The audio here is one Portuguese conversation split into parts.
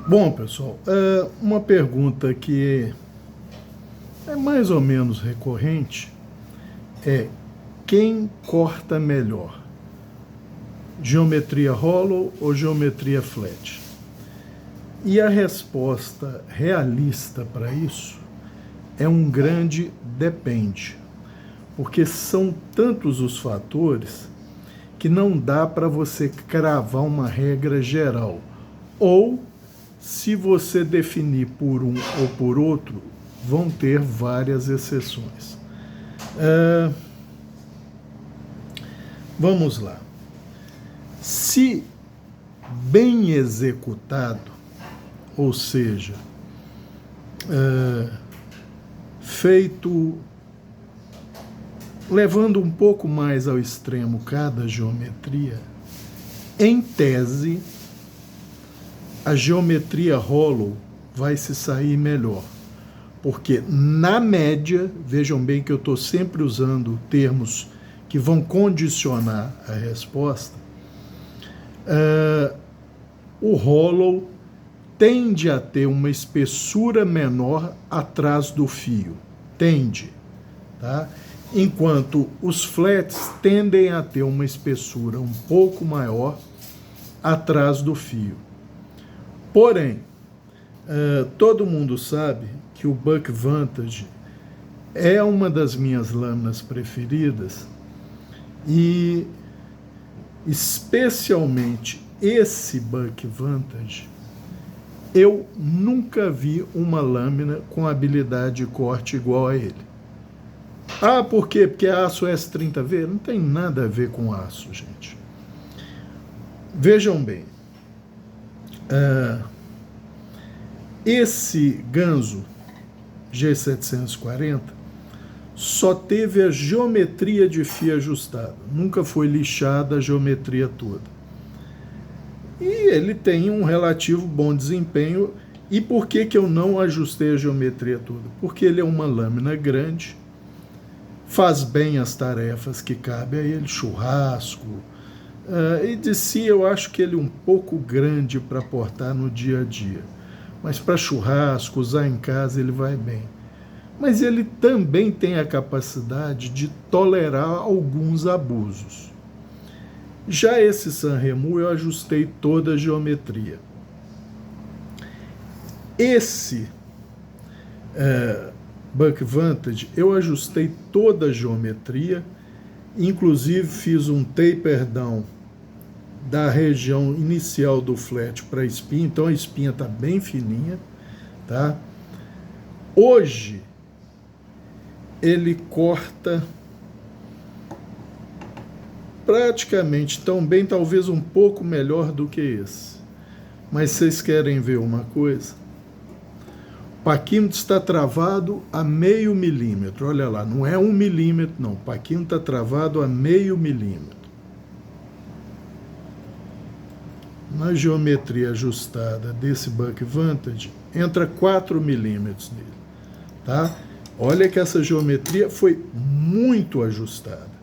Bom, pessoal, uma pergunta que é mais ou menos recorrente é: quem corta melhor? Geometria hollow ou geometria flat? E a resposta realista para isso é um grande depende, porque são tantos os fatores que não dá para você cravar uma regra geral. Ou, se você definir por um ou por outro, vão ter várias exceções. Vamos lá. Se bem executado, ou seja, feito levando um pouco mais ao extremo cada geometria, em tese, a geometria hollow vai se sair melhor. Porque, na média, vejam bem que eu estou sempre usando termos que vão condicionar a resposta, o hollow tende a ter uma espessura menor atrás do fio. Tende. Tá? Enquanto os flats tendem a ter uma espessura um pouco maior atrás do fio. Porém, todo mundo sabe que o Buck Vantage é uma das minhas lâminas preferidas e, especialmente, esse Buck Vantage, eu nunca vi uma lâmina com habilidade de corte igual a ele. Ah, por quê? Porque é aço S30V? Não tem nada a ver com aço, gente. Vejam bem, esse Ganzo G740 só teve a geometria de fio ajustada, nunca foi lixada a geometria toda. E ele tem um relativo bom desempenho. E por que eu não ajustei a geometria toda? Porque ele é uma lâmina grande, faz bem as tarefas que cabe a ele, churrasco, e de si eu acho que ele é um pouco grande para portar no dia a dia. Mas para churrasco, usar em casa, ele vai bem. Mas ele também tem a capacidade de tolerar alguns abusos. Já esse Sanremo eu ajustei toda a geometria. Esse Buck Vantage eu ajustei toda a geometria, inclusive fiz um taper down da região inicial do flat para a espinha, então a espinha está bem fininha, tá? Hoje ele corta praticamente tão bem, talvez um pouco melhor do que esse. Mas vocês querem ver uma coisa? O paquímetro está travado a 0,5 milímetro. Olha lá, não é 1 milímetro, não. O paquímetro está travado a 0,5 milímetro. Na geometria ajustada desse Buck Vantage, entra 4 milímetros nele. Tá? Olha que essa geometria foi muito ajustada.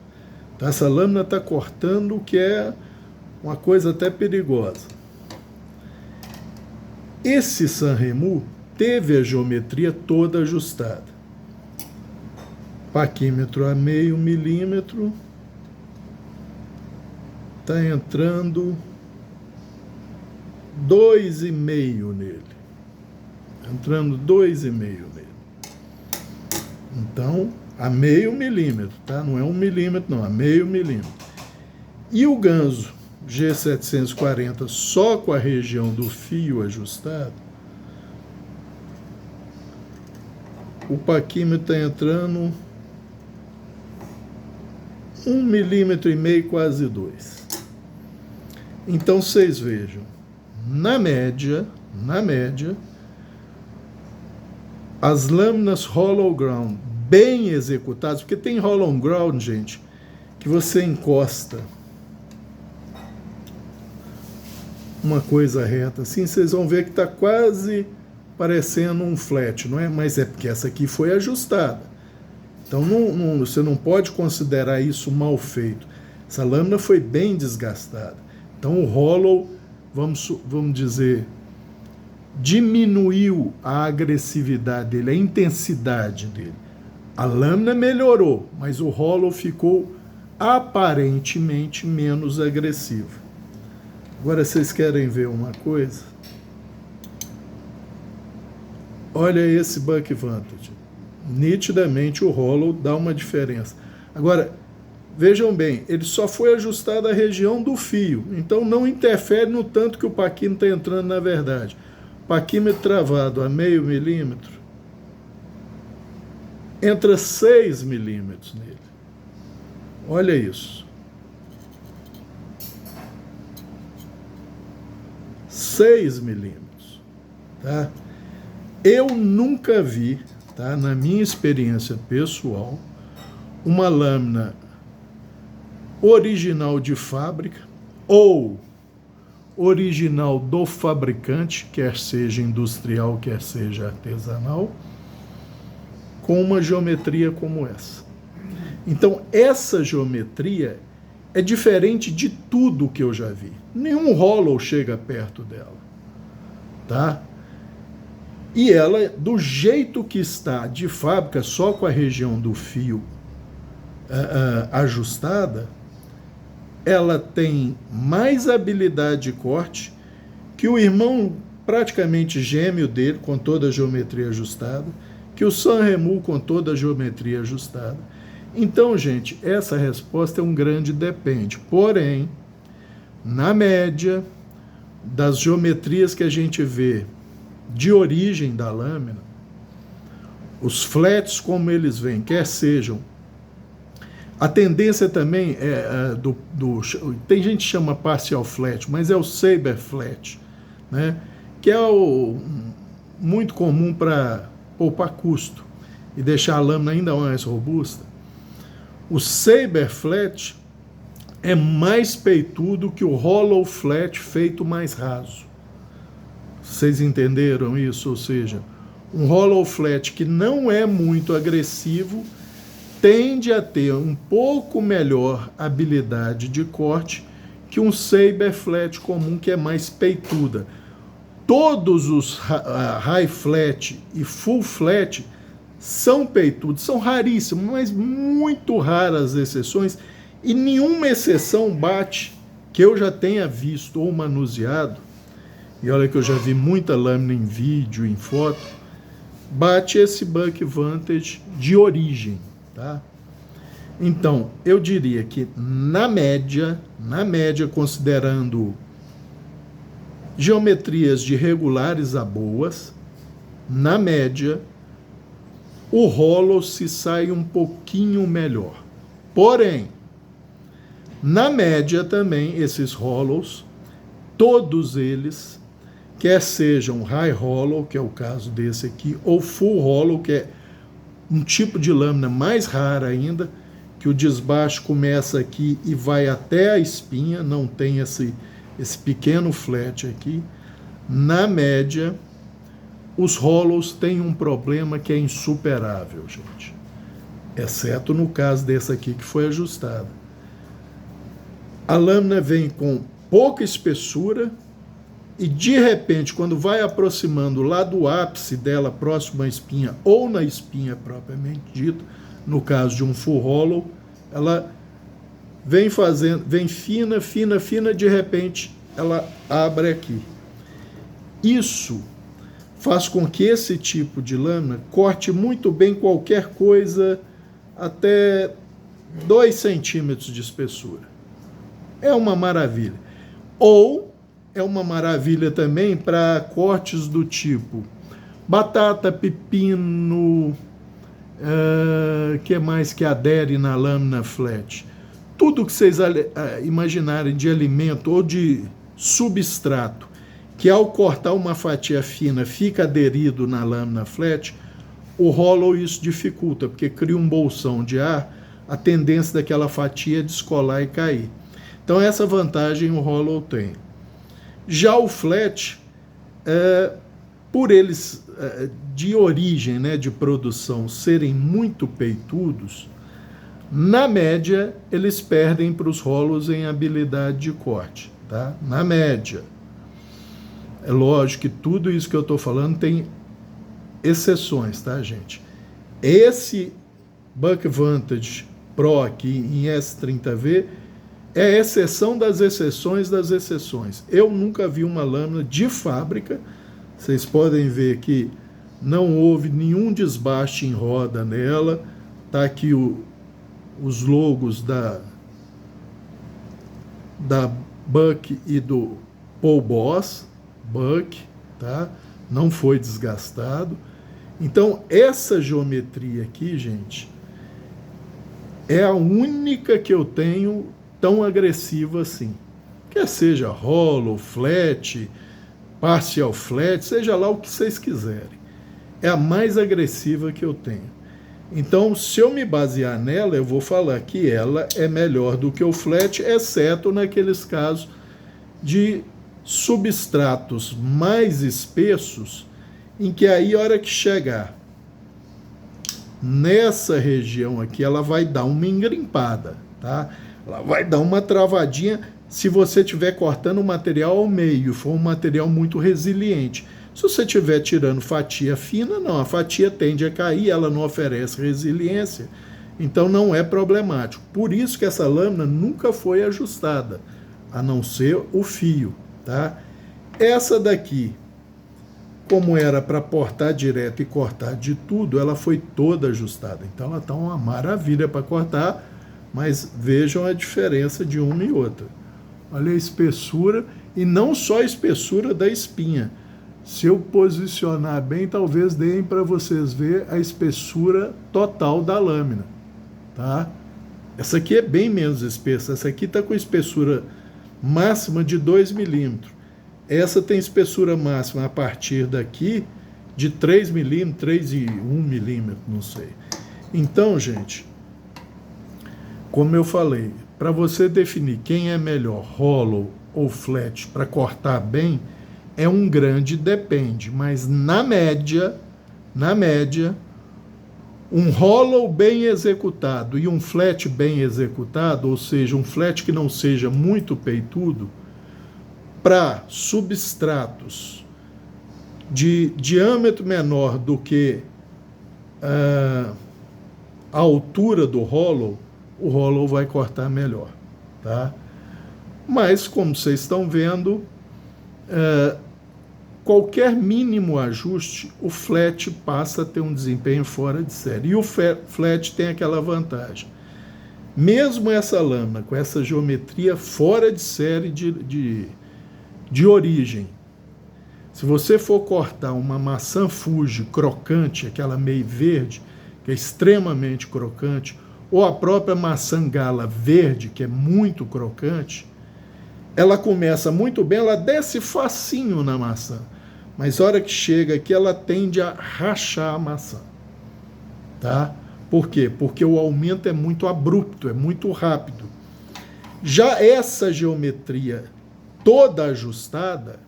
Tá? Essa lâmina está cortando, o que é uma coisa até perigosa. Esse Sanremo teve a geometria toda ajustada. Paquímetro a 0,5 milímetro. Está entrando 2,5 nele. Entrando 2,5 nele. Então, a 0,5 milímetro, tá? Não é 1 milímetro, não, a 0,5 milímetro. E o Ganzo G740 só com a região do fio ajustado, o paquímetro está entrando 1,5 milímetro, quase 2. Então, vocês vejam, na média, as lâminas hollow ground bem executadas, porque tem hollow ground, gente, que você encosta uma coisa reta assim, vocês vão ver que está quase parecendo um flat, não é? Mas é porque essa aqui foi ajustada. Então você não pode considerar isso mal feito. Essa lâmina foi bem desgastada. Então o hollow, vamos dizer, diminuiu a agressividade dele, a intensidade dele. A lâmina melhorou, mas o hollow ficou aparentemente menos agressivo. Agora vocês querem ver uma coisa? Olha esse Buck Vantage. Nitidamente o hollow dá uma diferença. Agora, vejam bem, ele só foi ajustado à região do fio, então não interfere no tanto que o paquímetro está entrando na verdade. Paquímetro travado a 0,5 milímetro, entra 6 milímetros nele. Olha isso. 6 milímetros. Tá? Eu nunca vi, tá, na minha experiência pessoal, uma lâmina original de fábrica ou original do fabricante, quer seja industrial, quer seja artesanal, com uma geometria como essa. Então, essa geometria é diferente de tudo que eu já vi. Nenhum hollow chega perto dela. Tá? E ela, do jeito que está de fábrica, só com a região do fio ajustada, ela tem mais habilidade de corte que o irmão praticamente gêmeo dele, com toda a geometria ajustada, que o Sanremo com toda a geometria ajustada. Então, gente, essa resposta é um grande depende. Porém, na média das geometrias que a gente vê de origem da lâmina, os flats como eles vêm, quer sejam, a tendência também é tem gente que chama partial flat, mas é o saber flat, né? Que é muito comum para poupar custo e deixar a lâmina ainda mais robusta. O saber flat é mais peitudo que o hollow flat feito mais raso. Vocês entenderam isso? Ou seja, um hollow flat que não é muito agressivo tende a ter um pouco melhor habilidade de corte que um saber flat comum, que é mais peituda. Todos os high flat e full flat são peitudos, são raríssimos, mas muito raras exceções, e nenhuma exceção bate, que eu já tenha visto ou manuseado, e olha que eu já vi muita lâmina em vídeo, em foto, bate esse Buck Vantage de origem. Tá? Então, eu diria que na média, considerando geometrias de regulares a boas, na média, o hollow se sai um pouquinho melhor. Porém, na média também, esses hollows, todos eles, quer sejam high hollow, que é o caso desse aqui, ou full hollow, que é um tipo de lâmina mais rara ainda, que o desbaixo começa aqui e vai até a espinha, não tem esse pequeno flat aqui. Na média, os hollows têm um problema que é insuperável, gente. Exceto no caso desse aqui que foi ajustado. A lâmina vem com pouca espessura e, de repente, quando vai aproximando lá do ápice dela, próximo à espinha ou na espinha propriamente dita, no caso de um full hollow, ela vem fina, de repente ela abre aqui. Isso faz com que esse tipo de lâmina corte muito bem qualquer coisa até 2 centímetros de espessura. É uma maravilha. Ou é uma maravilha também para cortes do tipo batata, pepino, que mais que adere na lâmina flat? Tudo que vocês imaginarem de alimento ou de substrato, que ao cortar uma fatia fina fica aderido na lâmina flat, o hollow isso dificulta, porque cria um bolsão de ar, a tendência daquela fatia é descolar e cair. Então essa vantagem o hollow tem. Já o flat, por eles de origem, né, de produção, serem muito peitudos, na média eles perdem para os hollows em habilidade de corte, tá? Na média. É lógico que tudo isso que eu estou falando tem exceções, tá, gente? Esse Buck Vantage Pro aqui em S30V é a exceção das exceções das exceções. Eu nunca vi uma lâmina de fábrica. Vocês podem ver que não houve nenhum desbaste em roda nela. Tá aqui os logos da Buck e do Paul Boss Buck, tá? Não foi desgastado. Então, essa geometria aqui, gente, é a única que eu tenho tão agressiva assim. Quer seja hollow, flat, partial flat, seja lá o que vocês quiserem. É a mais agressiva que eu tenho. Então, se eu me basear nela, eu vou falar que ela é melhor do que o flat, exceto naqueles casos de substratos mais espessos, em que aí, a hora que chegar nessa região aqui, ela vai dar uma engrimpada, tá? Ela vai dar uma travadinha se você estiver cortando o material ao meio, for um material muito resiliente. Se você estiver tirando fatia fina, não, a fatia tende a cair, ela não oferece resiliência, então não é problemático. Por isso que essa lâmina nunca foi ajustada, a não ser o fio, tá? Essa daqui, como era para portar direto e cortar de tudo, ela foi toda ajustada. Então ela está uma maravilha para cortar, mas vejam a diferença de uma e outra. Olha a espessura, e não só a espessura da espinha. Se eu posicionar bem, talvez deem para vocês ver a espessura total da lâmina, tá? Essa aqui é bem menos espessa, essa aqui está com espessura máxima de 2 milímetros. Essa tem espessura máxima a partir daqui de 3 milímetros, 3,1 milímetros, não sei. Então, gente, como eu falei, para você definir quem é melhor, hollow ou flat, para cortar bem, é um grande depende, mas na média, um hollow bem executado e um flat bem executado, ou seja, um flat que não seja muito peitudo, para substratos de diâmetro menor do que a altura do hollow, o hollow vai cortar melhor, tá? Mas, como vocês estão vendo, qualquer mínimo ajuste, o flat passa a ter um desempenho fora de série. E o flat tem aquela vantagem. Mesmo essa lâmina, com essa geometria fora de série de origem, se você for cortar uma maçã Fuji crocante, aquela meio verde, que é extremamente crocante, ou a própria maçã Gala verde, que é muito crocante, ela começa muito bem, ela desce facinho na maçã, mas a hora que chega aqui, ela tende a rachar a maçã, tá? Por quê? Porque o aumento é muito abrupto, é muito rápido. Já essa geometria toda ajustada,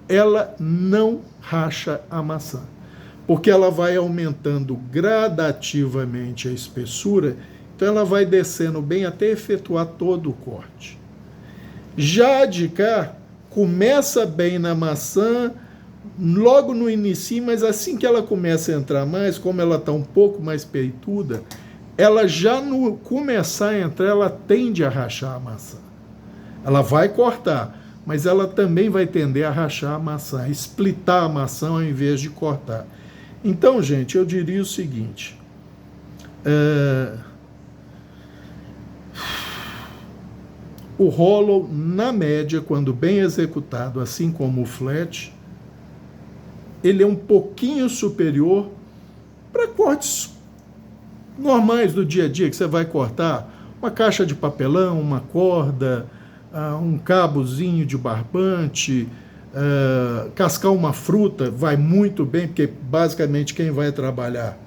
ela não racha a maçã, porque ela vai aumentando gradativamente a espessura, então ela vai descendo bem até efetuar todo o corte. Já a de cá, começa bem na maçã, logo no início, mas assim que ela começa a entrar mais, como ela está um pouco mais peituda, ela já no começar a entrar, ela tende a rachar a maçã. Ela vai cortar, mas ela também vai tender a rachar a maçã, a splitar a maçã ao invés de cortar. Então, gente, eu diria o seguinte, o hollow, na média, quando bem executado, assim como o flat, ele é um pouquinho superior para cortes normais do dia a dia, que você vai cortar uma caixa de papelão, uma corda, um cabozinho de barbante, cascar uma fruta, vai muito bem, porque basicamente quem vai trabalhar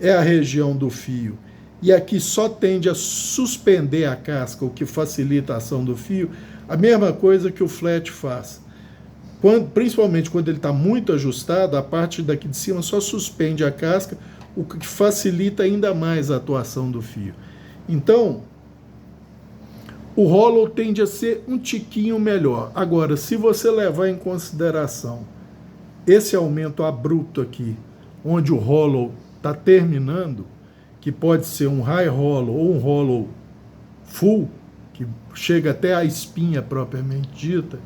é a região do fio. E aqui só tende a suspender a casca, o que facilita a ação do fio, a mesma coisa que o flat faz. Principalmente quando ele está muito ajustado, a parte daqui de cima só suspende a casca, o que facilita ainda mais a atuação do fio. Então, o hollow tende a ser um tiquinho melhor. Agora, se você levar em consideração esse aumento abrupto aqui, onde o hollow está terminando, que pode ser um high hollow ou um hollow full, que chega até a espinha propriamente dita,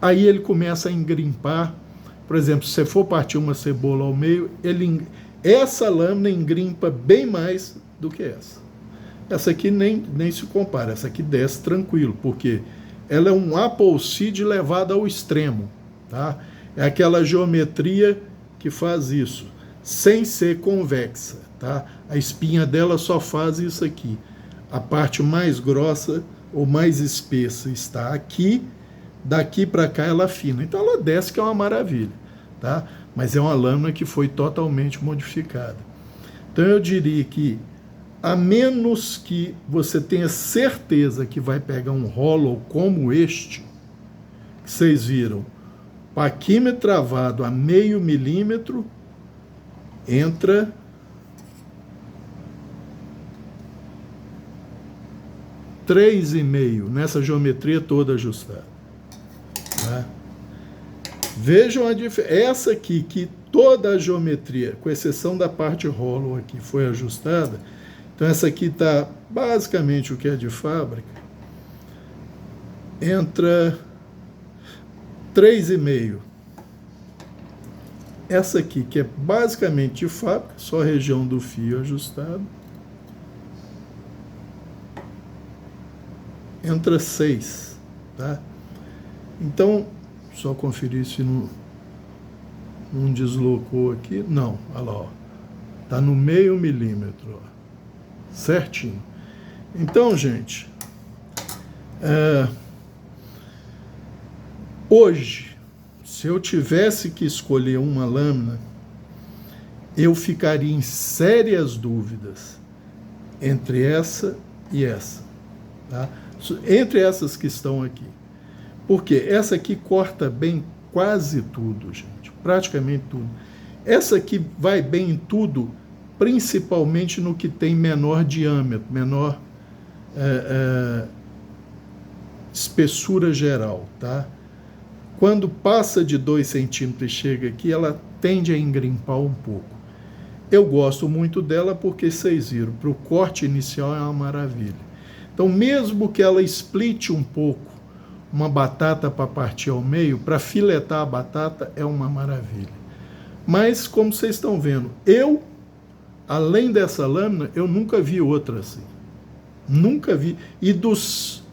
aí ele começa a engrimpar. Por exemplo, se você for partir uma cebola ao meio, essa lâmina engrimpa bem mais do que essa. Essa aqui nem se compara, essa aqui desce tranquilo, porque ela é um apple seed levado ao extremo, tá? É aquela geometria que faz isso, sem ser convexa, tá? A espinha dela só faz isso aqui. A parte mais grossa ou mais espessa está aqui, daqui para cá ela afina. Então ela desce, que é uma maravilha, tá? Mas é uma lâmina que foi totalmente modificada. Então eu diria que, a menos que você tenha certeza que vai pegar um hollow como este, que vocês viram, paquímetro travado a 0,5 milímetro, entra 3,5 nessa geometria toda ajustada. Tá? Vejam a diferença. Essa aqui, que toda a geometria, com exceção da parte hollow aqui, foi ajustada. Então essa aqui está basicamente o que é de fábrica. Entra 3,5. Essa aqui, que é basicamente de fábrica, só a região do fio ajustado, entra 6. Tá? Então, só conferir se não deslocou aqui. Não, olha lá, ó. Está no 0,5 milímetro, ó. Certinho. Então, gente, hoje, se eu tivesse que escolher uma lâmina, eu ficaria em sérias dúvidas entre essa e essa, tá? Entre essas que estão aqui. Porque essa aqui corta bem quase tudo, gente, praticamente tudo. Essa aqui vai bem em tudo, principalmente no que tem menor diâmetro, menor espessura geral, tá? Quando passa de 2 centímetros e chega aqui, ela tende a engrimpar um pouco. Eu gosto muito dela porque, vocês viram, para o corte inicial é uma maravilha. Então, mesmo que ela splite um pouco uma batata para partir ao meio, para filetar a batata, é uma maravilha. Mas, como vocês estão vendo, além dessa lâmina, eu nunca vi outra assim. Nunca vi. E dos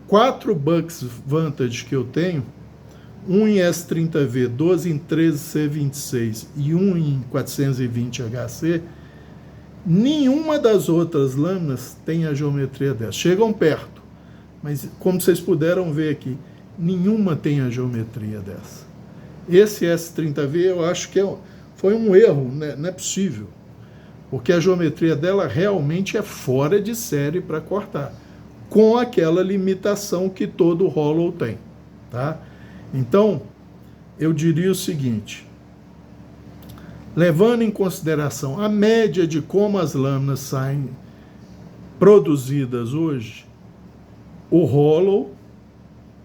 4 Bucks Vantage que eu tenho, um em S30V, 12 em 13C26 e um em 420HC, nenhuma das outras lâminas tem a geometria dessa. Chegam perto, mas como vocês puderam ver aqui, nenhuma tem a geometria dessa. Esse S30V eu acho que foi um erro, né? Não é possível, porque a geometria dela realmente é fora de série para cortar, com aquela limitação que todo hollow tem, tá? Então, eu diria o seguinte, levando em consideração a média de como as lâminas saem produzidas hoje, o hollow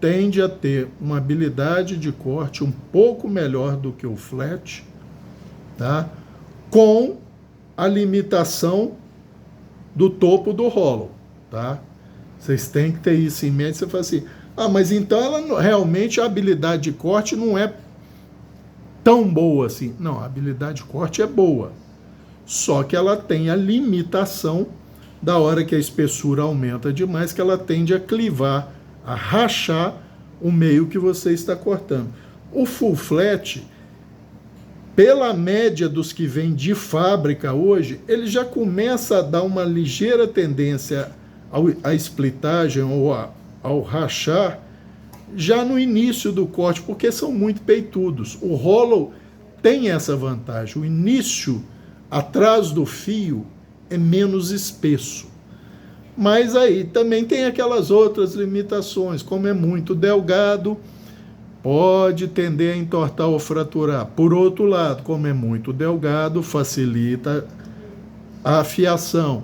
tende a ter uma habilidade de corte um pouco melhor do que o flat, tá? Com a limitação do topo do hollow, tá? Vocês têm que ter isso em mente. Você fala assim, mas então ela realmente, a habilidade de corte não é tão boa assim. Não, a habilidade de corte é boa, só que ela tem a limitação da hora que a espessura aumenta demais, que ela tende a clivar, a rachar o meio que você está cortando. O full flat, pela média dos que vêm de fábrica hoje, ele já começa a dar uma ligeira tendência à splitagem ou ao rachar já no início do corte, porque são muito peitudos. O hollow tem essa vantagem. O início, atrás do fio, é menos espesso. Mas aí também tem aquelas outras limitações, como é muito delgado, pode tender a entortar ou fraturar. Por outro lado, como é muito delgado, facilita a afiação.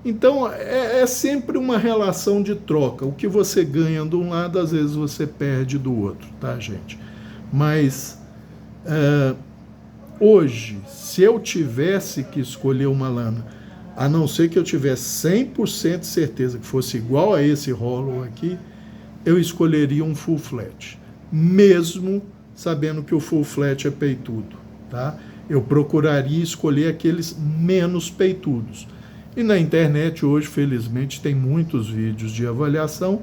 Então, é sempre uma relação de troca. O que você ganha de um lado, às vezes você perde do outro, tá, gente? Mas, hoje, se eu tivesse que escolher uma lâmina, a não ser que eu tivesse 100% de certeza que fosse igual a esse Hollow aqui, eu escolheria um full flat, mesmo sabendo que o full flat é peitudo, tá? Eu procuraria escolher aqueles menos peitudos. E na internet hoje, felizmente, tem muitos vídeos de avaliação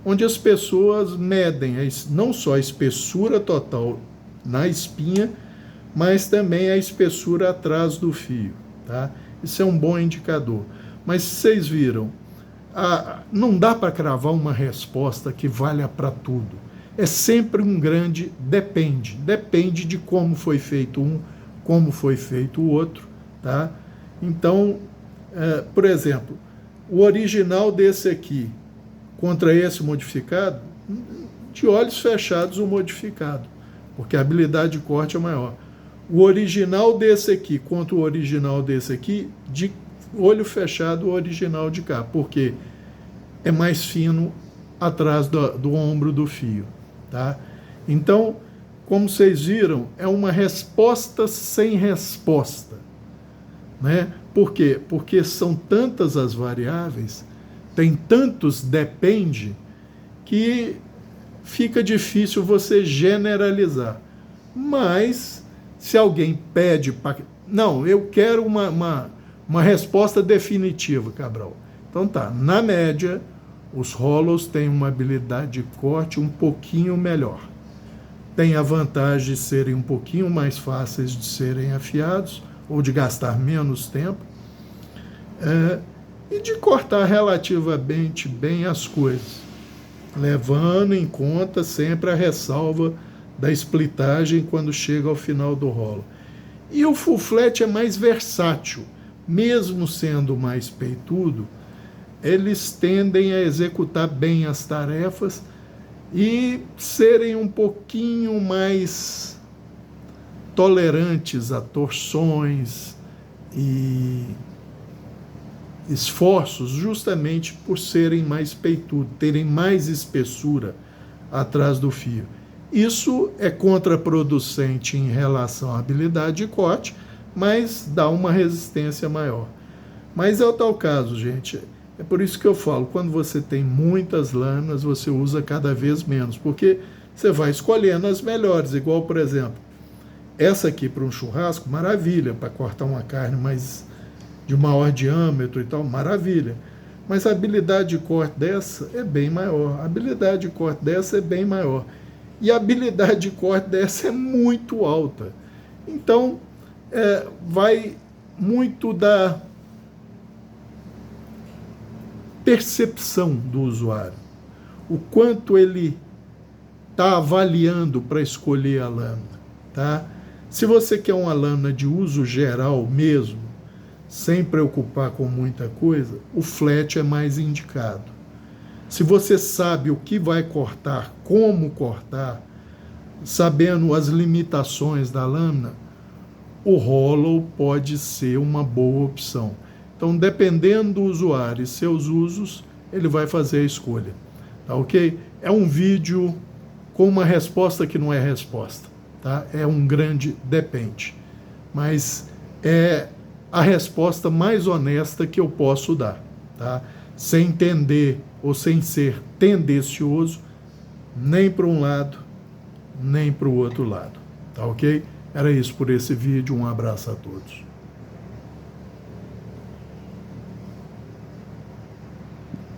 onde as pessoas medem não só a espessura total na espinha, mas também a espessura atrás do fio, tá? Isso é um bom indicador. Mas vocês viram, não dá para cravar uma resposta que valha para tudo. É sempre um grande depende. Depende de como foi feito um, como foi feito o outro, tá? Então, por exemplo, o original desse aqui contra esse modificado, de olhos fechados o modificado, porque a habilidade de corte é maior. O original desse aqui contra o original desse aqui, de olho fechado o original de cá, porque é mais fino atrás do ombro do fio, tá? Então, como vocês viram, é uma resposta sem resposta, né? Por quê? Porque são tantas as variáveis, tem tantos depende, que fica difícil você generalizar. Mas, se alguém pede para... Não, eu quero uma resposta definitiva, Cabral. Então tá, na média, os Hollows têm uma habilidade de corte um pouquinho melhor. Tem a vantagem de serem um pouquinho mais fáceis de serem afiados, ou de gastar menos tempo, e de cortar relativamente bem as coisas, levando em conta sempre a ressalva da splitagem quando chega ao final do rolo. E o full flat é mais versátil, mesmo sendo mais peitudo, eles tendem a executar bem as tarefas e serem um pouquinho mais tolerantes a torções e esforços, justamente por serem mais peitudos, terem mais espessura atrás do fio. Isso é contraproducente em relação à habilidade de corte, mas dá uma resistência maior. Mas é o tal caso, gente. É por isso que eu falo, quando você tem muitas lâminas, você usa cada vez menos, porque você vai escolhendo as melhores, igual, por exemplo, essa aqui para um churrasco, maravilha, para cortar uma carne mais de maior diâmetro e tal, maravilha. Mas a habilidade de corte dessa é bem maior, a habilidade de corte dessa é bem maior. E a habilidade de corte dessa é muito alta. Então, vai muito da percepção do usuário. O quanto ele está avaliando para escolher a lâmina, tá? Se você quer uma lâmina de uso geral mesmo, sem preocupar com muita coisa, o flat é mais indicado. Se você sabe o que vai cortar, como cortar, sabendo as limitações da lâmina, o Hollow pode ser uma boa opção. Então, dependendo do usuário e seus usos, ele vai fazer a escolha. Tá ok? É um vídeo com uma resposta que não é resposta. Tá? É um grande depende. Mas é a resposta mais honesta que eu posso dar. Tá? Sem entender ou sem ser tendencioso, nem para um lado, nem para o outro lado. Tá ok? Era isso por esse vídeo. Um abraço a todos.